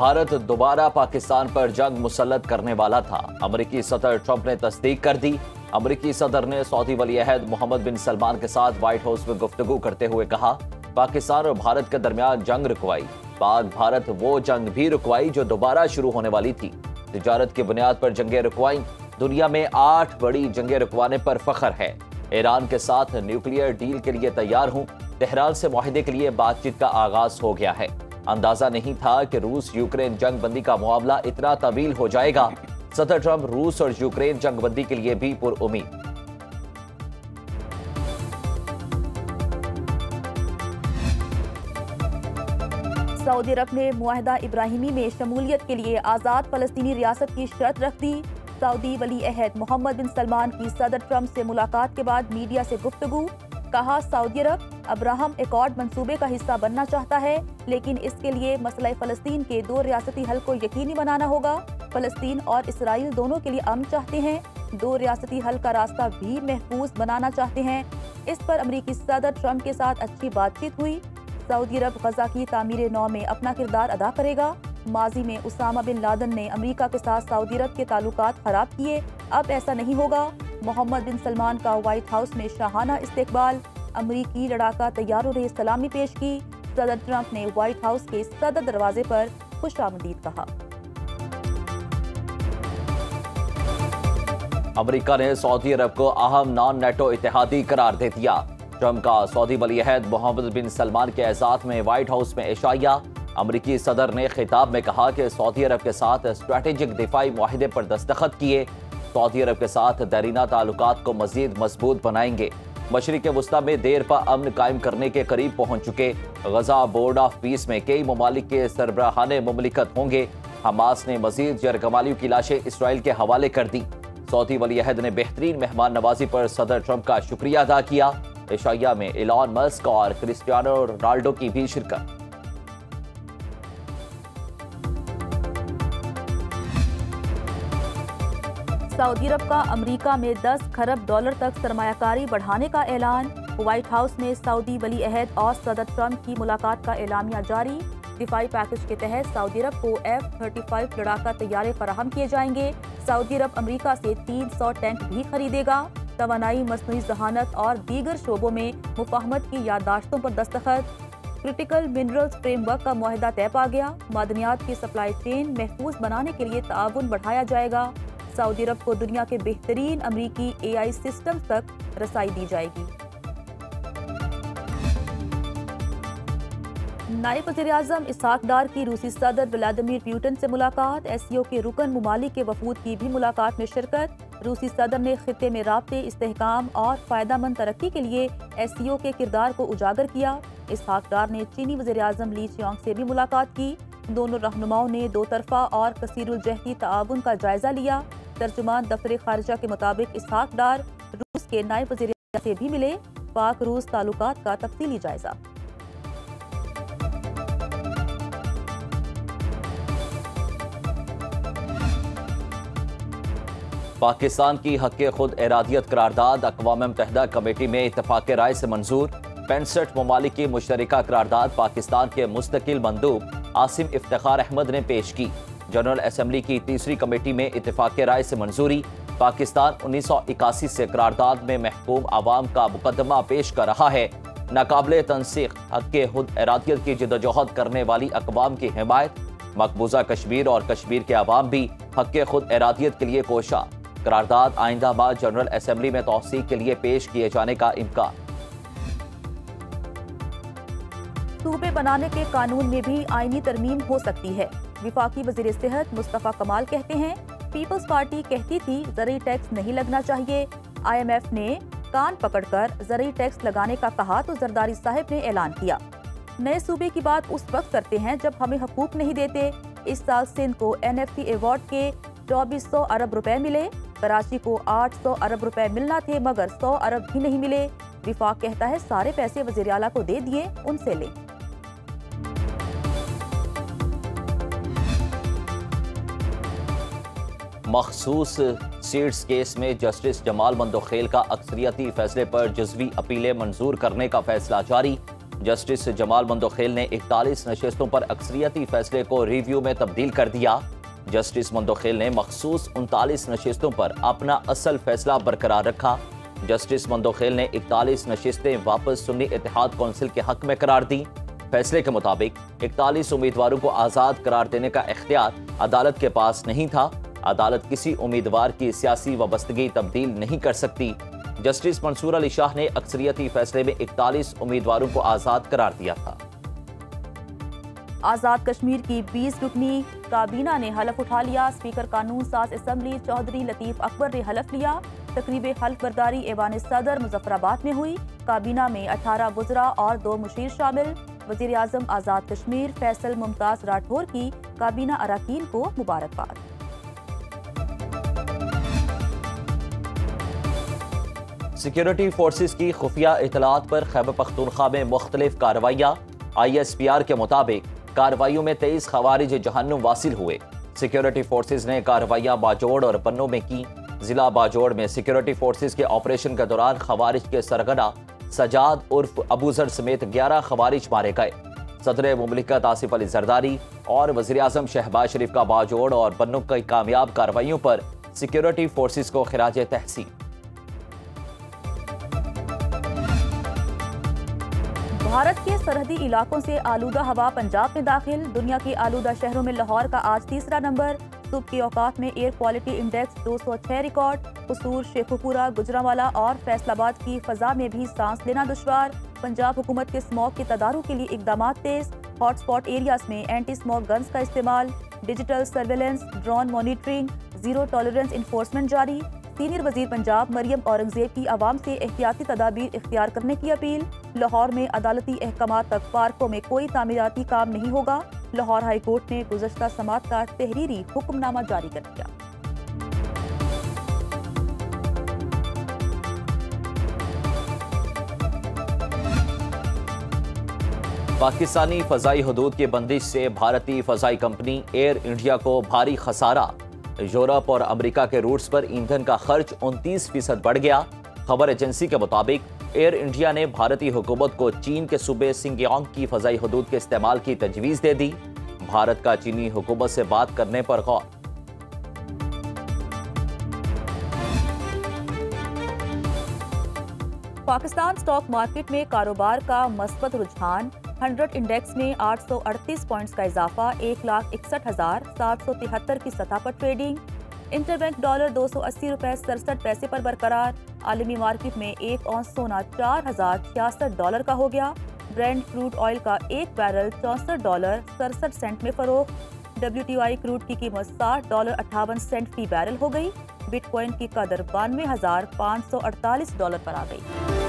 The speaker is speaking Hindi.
भारत दोबारा पाकिस्तान पर जंग मुसल्लत करने वाला था। अमेरिकी सदर ट्रंप ने तस्दीक कर दी। अमेरिकी सदर ने सऊदी वली-ए-अहद मोहम्मद बिन सलमान के साथ व्हाइट हाउस में गुफ्तगू करते हुए कहा, पाकिस्तान और भारत के दरमियान जंग रुकवाई। पाक भारत वो जंग भी रुकवाई जो दोबारा शुरू होने वाली थी। तिजारत की बुनियाद पर जंगें रुकवाई। दुनिया में 8 बड़ी जंगें रुकवाने पर फख्र है। ईरान के साथ न्यूक्लियर डील के लिए तैयार हूं। तेहरान से मुआहदे के लिए बातचीत का आगाज हो गया है। अंदाजा नहीं था कि रूस यूक्रेन जंग बंदी का मुआमला इतना तवील हो जाएगा। सदर ट्रंप रूस और यूक्रेन जंग बंदी के लिए भी पुरउम्मीद। सऊदी अरब ने मुआहदा इब्राहिमी में शमूलियत के लिए आज़ाद फ़लस्तीनी रियासत की शर्त रख दी। सऊदी वली-ए-अहद मोहम्मद बिन सलमान की सदर ट्रंप से मुलाकात के बाद मीडिया से गुफ्तगू। कहा, सऊदी अरब अब्राहम एकॉर्ड मंसूबे का हिस्सा बनना चाहता है, लेकिन इसके लिए मसला फ़लस्तीन के 2 रियासती हल को यकीनी बनाना होगा। फ़लस्तीन और इसराइल दोनों के लिए अमन चाहते हैं। 2 रियासती हल का रास्ता भी महफूज बनाना चाहते हैं। इस पर अमेरिकी सदर ट्रंप के साथ अच्छी बातचीत हुई। सऊदी अरब गजा की तामीर नौ में अपना किरदार अदा करेगा। माजी में उसामा बिन लादेन ने अमेरिका के साथ सऊदी अरब के ताल्लुकात खराब किए, अब ऐसा नहीं होगा। मोहम्मद बिन सलमान का व्हाइट हाउस में शाहाना इस्तकबाल। अमेरिकी लड़ाका तैयारों ने सलामी पेश की। सदर ट्रंप ने व्हाइट हाउस के सदर दरवाजे पर खुशामदीद कहा। अमेरिका ने सऊदी अरब को अहम नॉन नेटो इत्तेहादी करार दे दिया। ट्रंप का सऊदी वली-ए-अहद मोहम्मद बिन सलमान के एजाज़ में व्हाइट हाउस में इशाया। अमेरिकी सदर ने खिताब में कहा कि सऊदी अरब के साथ स्ट्रैटेजिक दिफाई मुआहदे पर दस्तखत किए। सऊदी अरब के साथ दरीना ताल्लुकात को मजीद मजबूत बनाएंगे। मशरिक़ वस्ता में देर पा अमन कायम करने के करीब पहुंच चुके गजा बोर्ड ऑफ पीस में कई ममालिक के सरबराहाने मुमलिकत होंगे। हमास ने मजीद यरगमालियों की लाशें इसराइल के हवाले कर दी। सऊदी वली-ए-अहद ने बेहतरीन मेहमान नवाजी पर सदर ट्रंप का शुक्रिया अदा किया। इशाया में इलॉन मस्क और क्रिस्टियानो रोनाल्डो की भी शिरकत। सऊदी अरब का अमेरिका में 10 खरब डॉलर तक सरमायाकारी बढ़ाने का ऐलान। व्हाइट हाउस में सऊदी वली-ए-अहद और सदर ट्रंप की मुलाकात का एलामिया जारी। दिफाई पैकेज के तहत सऊदी अरब को F-35 लड़ाका तैयारे फराहम किए जाएंगे। सऊदी अरब अमेरिका से 300 टैंक भी खरीदेगा। तवानाई, मसनूई जहानत और दीगर शोबों में मुफाहमत की याददाश्तों पर दस्तखत। क्रिटिकल मिनरल्स फ्रेमवर्क का मुआहदा तय पा गया। मादनियात की सप्लाई चेन महफूज बनाने के लिए ताउन बढ़ाया जाएगा। सऊदी अरब को दुनिया के बेहतरीन अमेरिकी AI सिस्टम तक रसाई दी जाएगी। नायब वज़ीर-ए-आज़म इसहाक डार की रूसी सदर व्लादिमीर पुतिन से मुलाकात। SCO के रुकन मुमालिक के वफूद की भी मुलाकात में शिरकत। रूसी सदर ने खित्ते में राब्ते, इस्तेहकाम और फ़ायदामंद तरक्की के लिए SCO के किरदार को उजागर किया। इसहाक डार ने चीनी वज़ीर-ए-आज़म ली चियांग से भी मुलाकात की। दोनों रहनुमाओं ने 2 तरफ़ा और कसीरुल-जहती ताउन का जायजा लिया। तर्जुमान दफ्तर खारिजा के मुताबिक इसहाक डार रूस के नायब वज़ीर-ए-आज़म से भी मिले। पाक रूस ताल्लुकात का तफसीली जायजा। पाकिस्तान की हक़ खुद इरादियत करारदाद अक़वाम मुत्तहिदा कमेटी में इत्तफ़ाक़ राय से मंजूर। 65 ममालिक की मुश्तरका करारदाद पाकिस्तान के मुस्तकिल मंदूब आसिम इफ्तिखार अहमद ने पेश की। जनरल असम्बली की तीसरी कमेटी में इत्तफ़ाक़ राय से मंजूरी। पाकिस्तान 1981 से करारदाद में महकूम आवाम का मुकदमा पेश कर रहा है। नाकाबिले तनसीख हक़ खुद इरादियत की जदोजहद करने वाली अक़वाम की हिमायत। मकबूजा कश्मीर और कश्मीर के अवाम भी हक़ खुद इरादियत के लिए कोशा। करारदाद आइंदा माह जनरल असम्बली में तौसीक के लिए पेश किए जाने का इम्कान। सूबे बनाने के कानून में भी आईनी तरमीम हो सकती है। विफाकी वज़ीर सेहत मुस्तफ़ा कमाल कहते हैं, पीपल्स पार्टी कहती थी ज़रूरी टैक्स नहीं लगना चाहिए। IMF ने कान पकड़कर ज़रूरी टैक्स लगाने का कहा तो जरदारी साहब ने ऐलान किया। नए सूबे की बात उस वक्त करते हैं जब हमें हकूक नहीं देते। इस साल सिंध को NFT अवार्ड के 2400 अरब रुपए मिले। कराची को 800 अरब रुपए मिलना थे, मगर 100 अरब भी नहीं मिले। विफाक कहता है सारे पैसे वज़ीर आला को दे दिए, उनसे लें। मखसूस सीट्स केस में जस्टिस जमाल मंदोखेल का अक्सरियती फैसले पर जज़वी अपीलें मंजूर करने का फैसला जारी। जस्टिस जमाल मंदोखेल ने 41 नशिस्तों पर अक्सरियती फैसले को रिव्यू में तब्दील कर दिया। जस्टिस मंदोखेल ने मखसूस 39 नशिस्तों पर अपना असल फैसला बरकरार रखा। जस्टिस मंदोखेल ने 41 नशिस्तें वापस सुन्नी इत्तेहाद कौंसिल के हक में करार दी। फैसले के मुताबिक 41 उम्मीदवारों को आज़ाद करार देने का इख्तियार अदालत के पास नहीं था। अदालत किसी उम्मीदवार की सियासी वाबस्तगी तब्दील नहीं कर सकती। जस्टिस मंसूर अली शाह ने अक्सरियती फैसले में 41 उम्मीदवारों को आज़ाद करार दिया था। आज़ाद कश्मीर की 20 रुकनी काबीना ने हलफ उठा लिया। स्पीकर कानून साज असम्बली चौधरी लतीफ अकबर ने हलफ लिया। तकरीब हल्फ बर्दारी ऐवान सदर मुजफ्फराबाद में हुई। काबीना में 18 वज़रा और 2 मुशीर शामिल। वज़ीर आज़म आज़ाद कश्मीर फैसल मुमताज़ राठौर की काबीना अराकीन को मुबारकबाद। सिक्योरिटी फोर्सेस की खुफिया इतलात पर खैबर पख्तूनख्वा में मुख्तलिफ कार्रवाइयाँ। ISPR के मुताबिक कार्रवाइयों में 23 खवारिज जहन्नुम वासिल हुए। सिक्योरिटी फोर्सेस ने कार्रवाइयाँ बाजोड़ और पन्नों में की। जिला बाजोड़ में सिक्योरिटी फोर्सेस के ऑपरेशन के दौरान खवारिज के सरगना सजाद उर्फ अबूजर समेत 11 खवारिज मारे गए। सदर मुमलिकत आसिफ अली जरदारी और वज़ीर आज़म शहबाज शरीफ का बाजोड़ और पन्नों की कामयाब कार्रवाइयों पर सिक्योरिटी फोर्सेस को खिराज तहसीन। भारत के सरहदी इलाकों से आलूदा हवा पंजाब में दाखिल। दुनिया के आलूदा शहरों में लाहौर का आज तीसरा नंबर। सुबह के औकात में एयर क्वालिटी इंडेक्स 206 रिकॉर्ड। कसूर, शेखुपुरा, गुजरांवाला और फैसलाबाद की फजा में भी सांस लेना दुश्वार। पंजाब हुकूमत के स्मॉग के तदारुक के लिए इकदाम तेज। हॉटस्पॉट एरियाज में एंटी स्मॉग गन्स का इस्तेमाल। Digital surveillance, drone monitoring, zero tolerance enforcement जारी। सीनियर वजीर पंजाब मरियम औरंगजेब की आवाम से एहतियाती तदाबीर इख्तियार करने की अपील। लाहौर में अदालती अहकामात तक पार्कों में कोई तामीराती काम नहीं होगा। लाहौर हाई कोर्ट ने गुज़श्ता समात का तहरीरी हुक्मनामा जारी कर दिया। पाकिस्तानी फजाई हदूद की बंदिश से भारतीय फजाई कंपनी एयर इंडिया को भारी खसारा। यूरोप और अमेरिका के रूट्स पर ईंधन का खर्च 29% बढ़ गया। खबर एजेंसी के मुताबिक एयर इंडिया ने भारतीय हुकूमत को चीन के सूबे सिंगयांग की फजाई हदूद के इस्तेमाल की तजवीज़ दे दी। भारत का चीनी हुकूमत से बात करने पर गौर। पाकिस्तान स्टॉक मार्केट में कारोबार का मस्बत रुझान। 100 इंडेक्स में 838 पॉइंट्स का इजाफा। 1,61,773 की सतह पर ट्रेडिंग। इंटरबैंक डॉलर 280 रुपए 67 पैसे पर बरकरार। आलमी मार्केट में एक औंस सोना $4,066 का हो गया। ब्रेंट क्रूड ऑयल का एक बैरल $64.67 में फरोख्त। WTI क्रूड की कीमत $60.58 फी बैरल हो गई। बिटकॉइन की कदर $92,548 पर आ गई।